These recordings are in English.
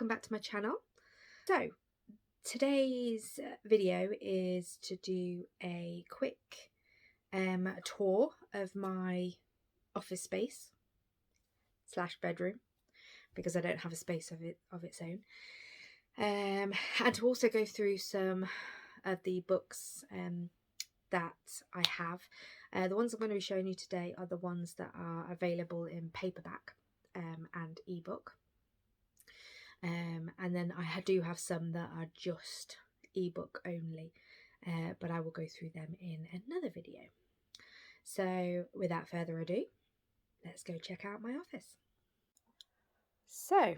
welcome back to my channel. So today's video is to do a quick tour of my office space / bedroom, because I don't have a space of its own, and to also go through some of the books that I have. The ones I'm going to be showing you today are the ones that are available in paperback and ebook. And then I do have some that are just ebook only, but I will go through them in another video. So without further ado, let's go check out my office. So,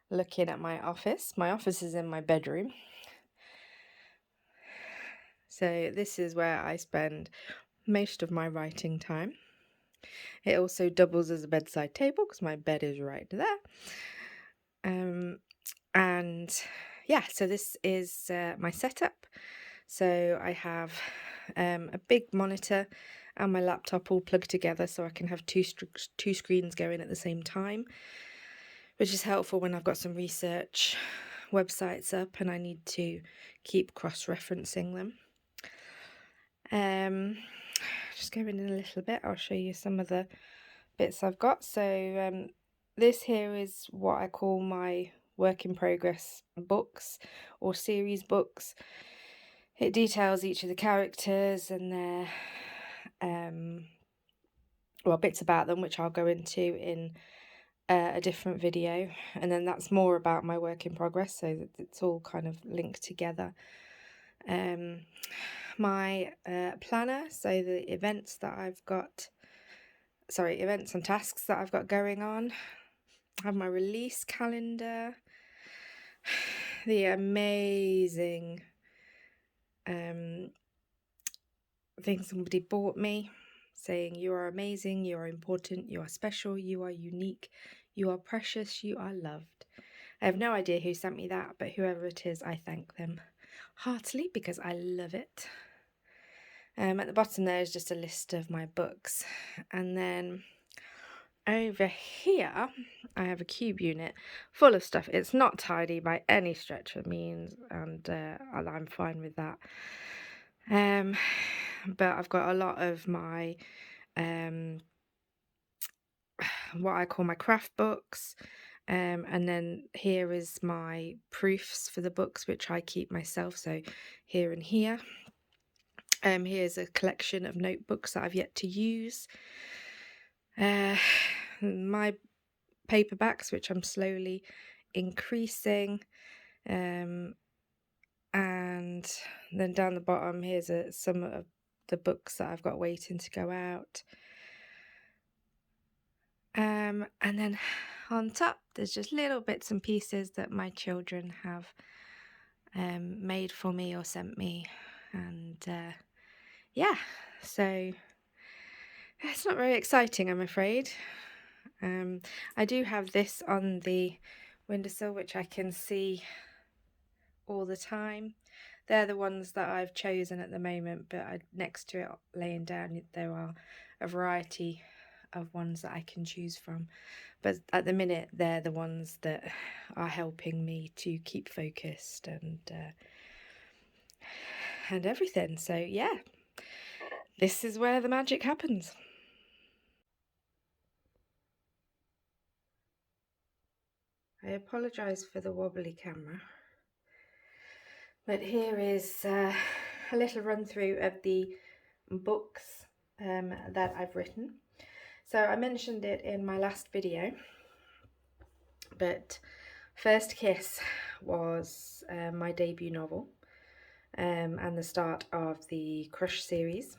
looking at my office is in my bedroom. So this is where I spend most of my writing time. It also doubles as a bedside table because my bed is right there. And yeah, so this is my setup. So I have a big monitor and my laptop all plugged together, so I can have two screens going at the same time, which is helpful when I've got some research websites up and I need to keep cross-referencing them. Just going in a little bit, I'll show you some of the bits I've got. So this here is what I call my work in progress books or series books. It details each of the characters and their bits about them, which I'll go into in a different video, and then that's more about my work in progress, so that it's all kind of linked together. My planner, so the events and tasks that I've got going on. I have my release calendar, the amazing thing somebody bought me, saying you are amazing, you are important, you are special, you are unique, you are precious, you are loved. I have no idea who sent me that, but whoever it is, I thank them heartily because I love it. At the bottom there is just a list of my books, and then over here I have a cube unit full of stuff. It's not tidy by any stretch of means, and I'm fine with that. But I've got a lot of my what I call my craft books, and then here is my proofs for the books, which I keep myself, so here and here. Here's a collection of notebooks that I've yet to use. My paperbacks, which I'm slowly increasing, and then down the bottom here's some of the books that I've got waiting to go out. And then on top there's just little bits and pieces that my children have made for me or sent me, and yeah, so it's not very exciting, I'm afraid. I do have this on the windowsill, which I can see all the time. They're the ones that I've chosen at the moment, but next to it, laying down, there are a variety of ones that I can choose from. But at the minute, they're the ones that are helping me to keep focused and everything. So yeah, this is where the magic happens. I apologise for the wobbly camera, but here is a little run through of the books that I've written. So I mentioned it in my last video, but First Kiss was my debut novel, and the start of the Crush series.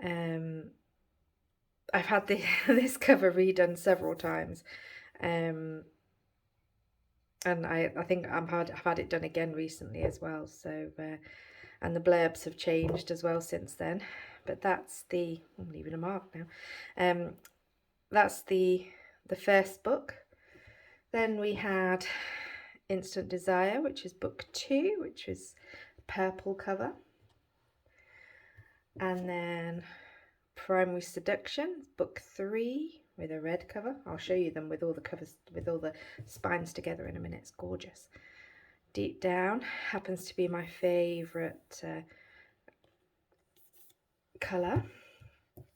I've had this cover redone several times, and I think I've had it done again recently as well. So and the blurbs have changed as well since then. But that's I'm leaving a mark now. That's the first book. Then we had Instant Desire, which is book 2, which is purple cover. And then Primary Seduction, book 3, with a red cover. I'll show you them with all the covers, with all the spines together in a minute. It's gorgeous. Deep Down happens to be my favourite colour.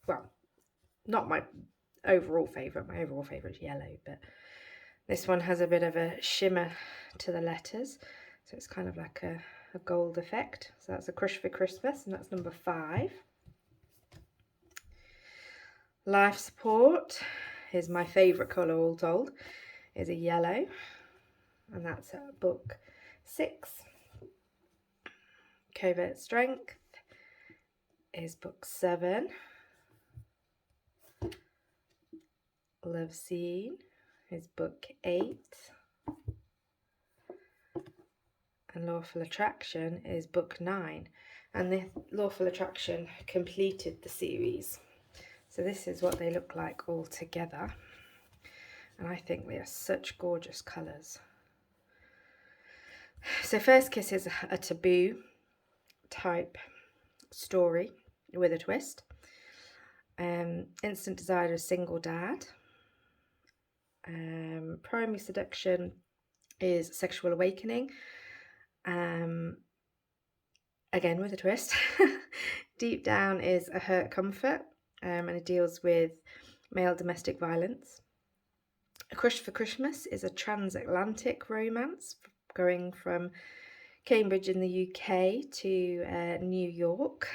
Well, not my overall favourite. My overall favourite is yellow, but this one has a bit of a shimmer to the letters. So it's kind of like a gold effect. So that's A Crush for Christmas, and that's number 5. Life Support is my favourite colour all told, is a yellow, and that's book 6. Covert Strength is book 7. Love Scene is book 8. And Lawful Attraction is book 9. And the Lawful Attraction completed the series. So this is what they look like all together. And I think they are such gorgeous colours. So First Kiss is a taboo type story with a twist. Instant Desire is Single Dad. Primary Seduction is Sexual Awakening. Again with a twist. Deep Down is A Hurt Comfort, and it deals with male domestic violence. A Crush for Christmas is a transatlantic romance going from Cambridge in the UK to New York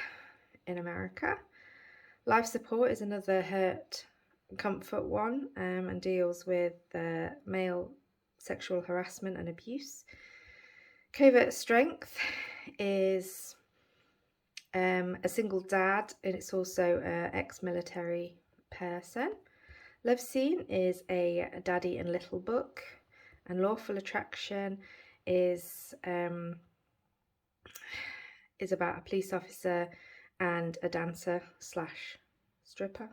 in America. Life Support is another hurt comfort one, and deals with male sexual harassment and abuse. Covert Strength is a single dad, and it's also an ex-military person. Love Scene is a daddy and little book, and Lawful Attraction is about a police officer and a dancer / stripper,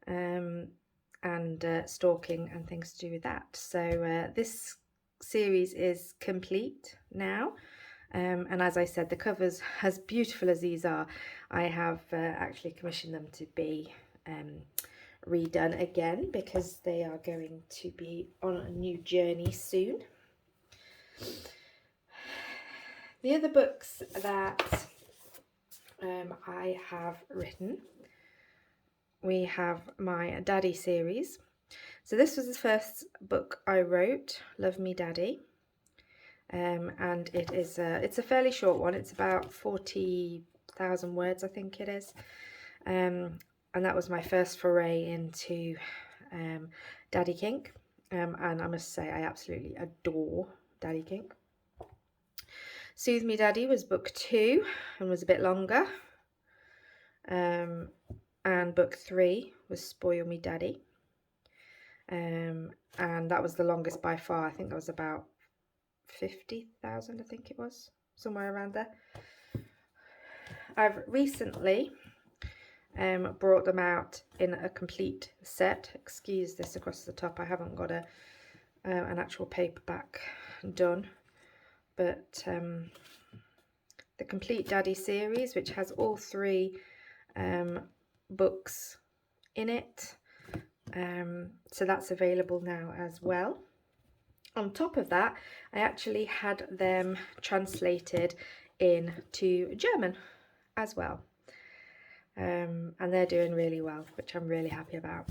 and stalking and things to do with that. So this series is complete now. And as I said, the covers, as beautiful as these are, I have actually commissioned them to be redone again, because they are going to be on a new journey soon. The other books that I have written, we have my Daddy series. So this was the first book I wrote, Love Me Daddy. And it's a fairly short one. It's about 40,000 words, I think it is. And that was my first foray into Daddy Kink. And I must say, I absolutely adore Daddy Kink. Soothe Me Daddy was book 2 and was a bit longer. And book 3 was Spoil Me Daddy. And that was the longest by far. I think that was about 50,000, I think it was, somewhere around there. I've recently brought them out in a complete set. Excuse this across the top, I haven't got an actual paperback done, but the Complete Daddy series, which has all 3 books in it, so that's available now as well. On top of that, I actually had them translated into German as well. And they're doing really well, which I'm really happy about.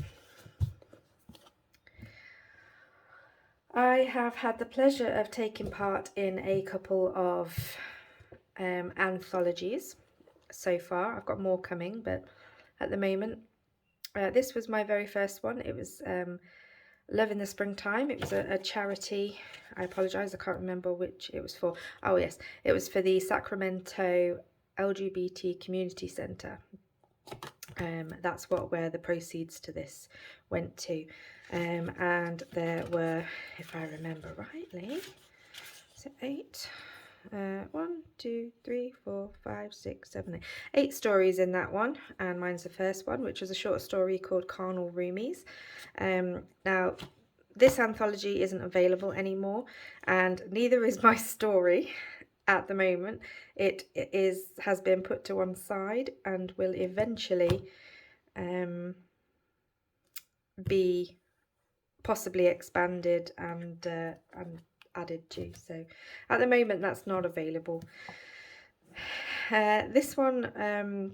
I have had the pleasure of taking part in a couple of anthologies so far. I've got more coming, but at the moment, this was my very first one. It was Love in the Springtime. It was a charity. I apologise, I can't remember which it was for. Oh yes, it was for the Sacramento LGBT Community Centre. That's where the proceeds to this went to. And there were, if I remember rightly, is it 8? 1, 2, 3, 4, 5, 6, 7, 8 stories in that one, and mine's the first one, which was a short story called Carnal Roomies. Now this anthology isn't available anymore, and neither is my story at the moment. It has been put to one side and will eventually be possibly expanded and added to. So at the moment that's not available. This one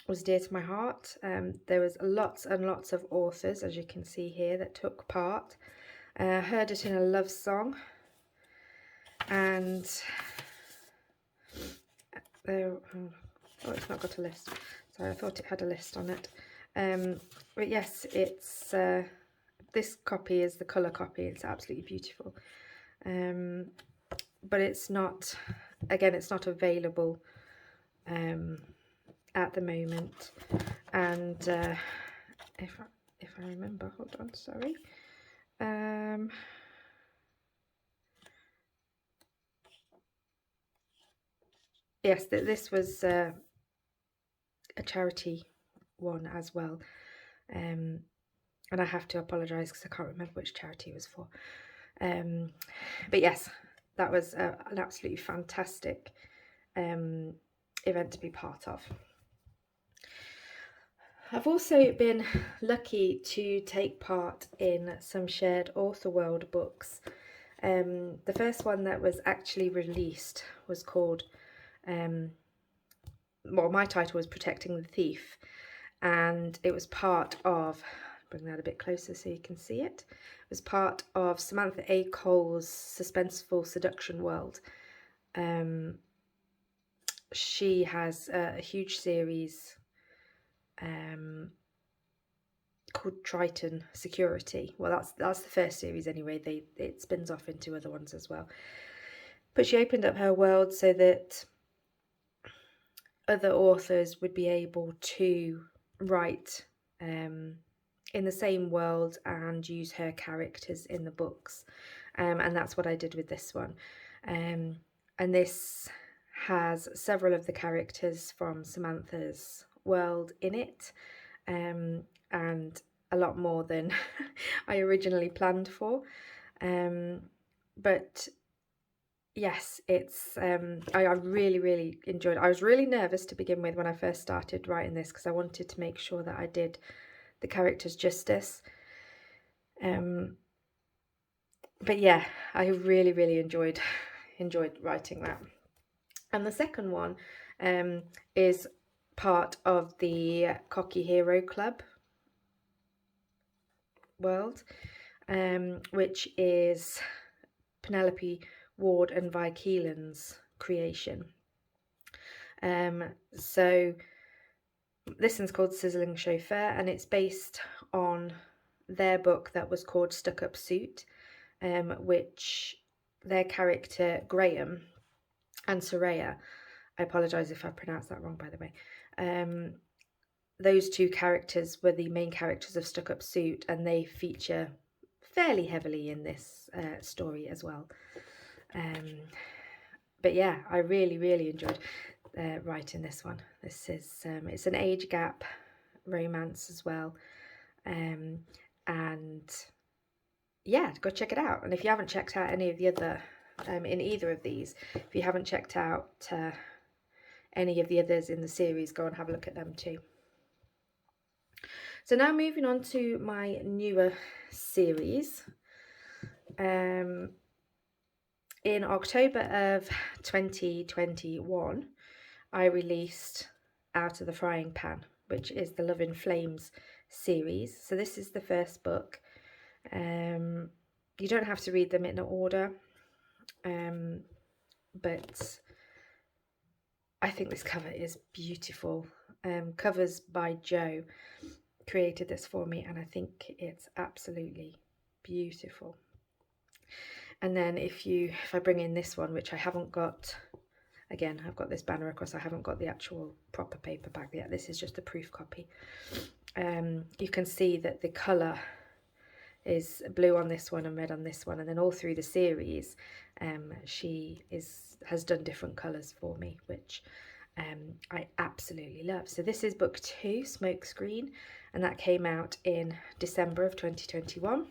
was dear to my heart. There was lots and lots of authors, as you can see here, that took part. Heard it in a love song, and oh, it's not got a list. Sorry, I thought it had a list on it. But yes, it's this copy is the colour copy. It's absolutely beautiful. But it's not, again, it's not available at the moment. And if I remember, hold on, sorry. Yes, this was a charity one as well. And I have to apologise because I can't remember which charity it was for. But yes, that was an absolutely fantastic event to be part of. I've also been lucky to take part in some shared author world books. The first one that was actually released was called, well, my title was Protecting the Thief, and it was part of, bring that a bit closer so you can see it, it was part of Samantha A. Cole's suspenseful seduction world. She has a huge series called Triton Security. Well, that's the first series anyway. It spins off into other ones as well. But she opened up her world so that other authors would be able to write in the same world and use her characters in the books. And that's what I did with this one. And this has several of the characters from Samantha's world in it, and a lot more than I originally planned for. But yes, it's I really enjoyed it. I was really nervous to begin with when I first started writing this because I wanted to make sure that I did the characters justice. But yeah, I really enjoyed writing that. And the second one is part of the Cocky Hero Club world, which is Penelope Ward and Vi Keelan's creation. So this one's called Sizzling Chauffeur, and it's based on their book that was called Stuck Up Suit, which their character Graham and Soraya, I apologise if I pronounced that wrong, by the way, those two characters were the main characters of Stuck Up Suit, and they feature fairly heavily in this story as well. But yeah, I really enjoyed writing this one. This is it's an age gap romance as well, and yeah, go check it out. And if you haven't checked out any of the other in either of these, if you haven't checked out any of the others in the series, go and have a look at them too. So now moving on to my newer series. In October of 2021, I released Out of the Frying Pan, which is the Love in Flames series. So this is the first book. You don't have to read them in order, but I think this cover is beautiful. Covers by Joe created this for me, and I think it's absolutely beautiful. And then if I bring in this one, which I haven't got, again, I've got this banner across, I haven't got the actual proper paperback yet, this is just a proof copy. You can see that the colour is blue on this one and red on this one, and then all through the series she has done different colours for me, which I absolutely love. So this is book 2, Smokescreen, and that came out in December of 2021.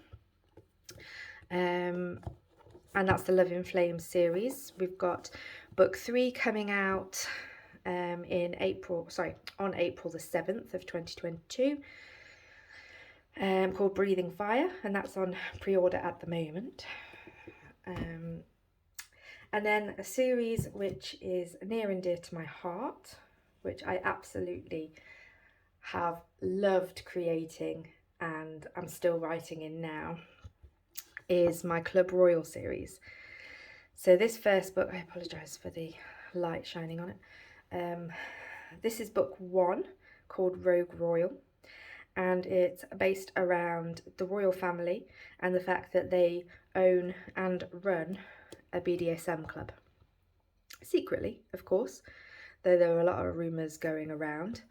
And that's the Love in Flames series. We've got book 3 coming out on April the 7th of 2022. called Breathing Fire, and that's on pre-order at the moment. And then a series which is near and dear to my heart, which I absolutely have loved creating and I'm still writing in now, is my Club Royal series. So this first book, I apologise for the light shining on it. This is book 1, called Rogue Royal, and it's based around the royal family and the fact that they own and run a BDSM club. Secretly, of course, though there are a lot of rumours going around.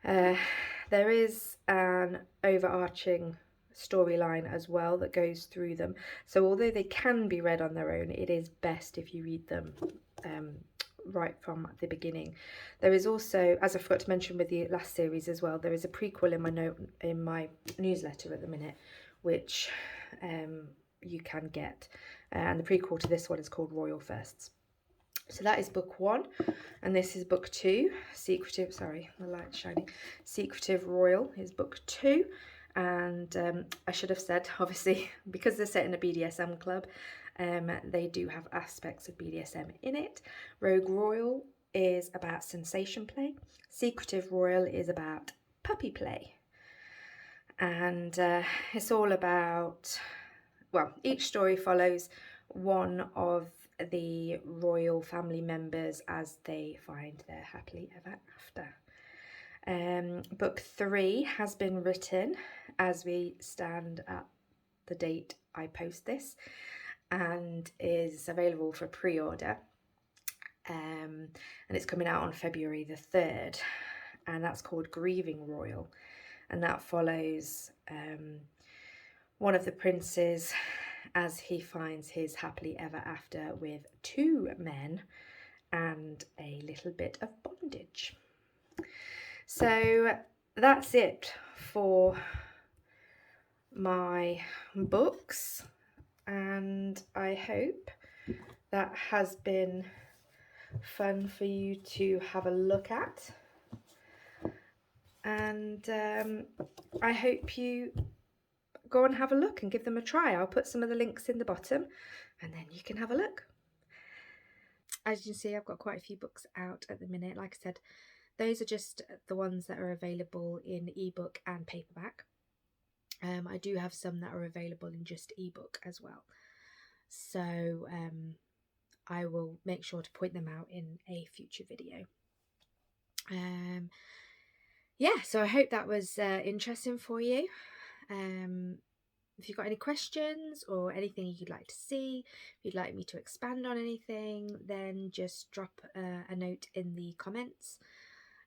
There is an overarching storyline as well that goes through them. So although they can be read on their own, it is best if you read them right from the beginning. There is also, as I forgot to mention with the last series as well, there is a prequel in my newsletter at the minute, which you can get, and the prequel to this one is called Royal Firsts. So that is book 1, and this is book 2. Secretive, sorry, the light's shining. Secretive Royal is book 2, and I should have said, obviously, because they're set in a BDSM club, they do have aspects of BDSM in it. Rogue Royal is about sensation play. Secretive Royal is about puppy play. And it's all about, well, each story follows one of the royal family members as they find their happily ever after. Book 3 has been written as we stand at the date I post this, and is available for pre-order, and it's coming out on February the 3rd, and that's called Grieving Royal, and that follows one of the princes as he finds his happily ever after with 2 men and a little bit of bondage. So that's it for my books, and I hope that has been fun for you to have a look at, and I hope you go and have a look and give them a try. I'll put some of the links in the bottom and then you can have a look. As you can see, I've got quite a few books out at the minute. Like I said, those are just the ones that are available in ebook and paperback. I do have some that are available in just ebook as well. So I will make sure to point them out in a future video. Yeah, so I hope that was interesting for you. If you've got any questions or anything you'd like to see, if you'd like me to expand on anything, then just drop a note in the comments,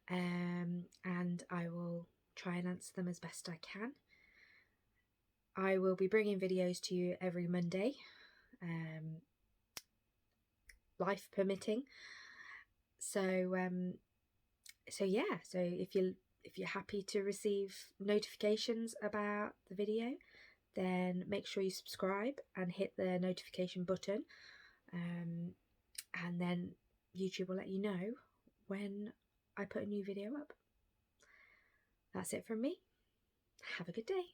and I will try and answer them as best I can. I will be bringing videos to you every Monday, life permitting. So yeah, so if you're happy to receive notifications about the video, then make sure you subscribe and hit the notification button, and then YouTube will let you know when I put a new video up. That's it from me. Have a good day.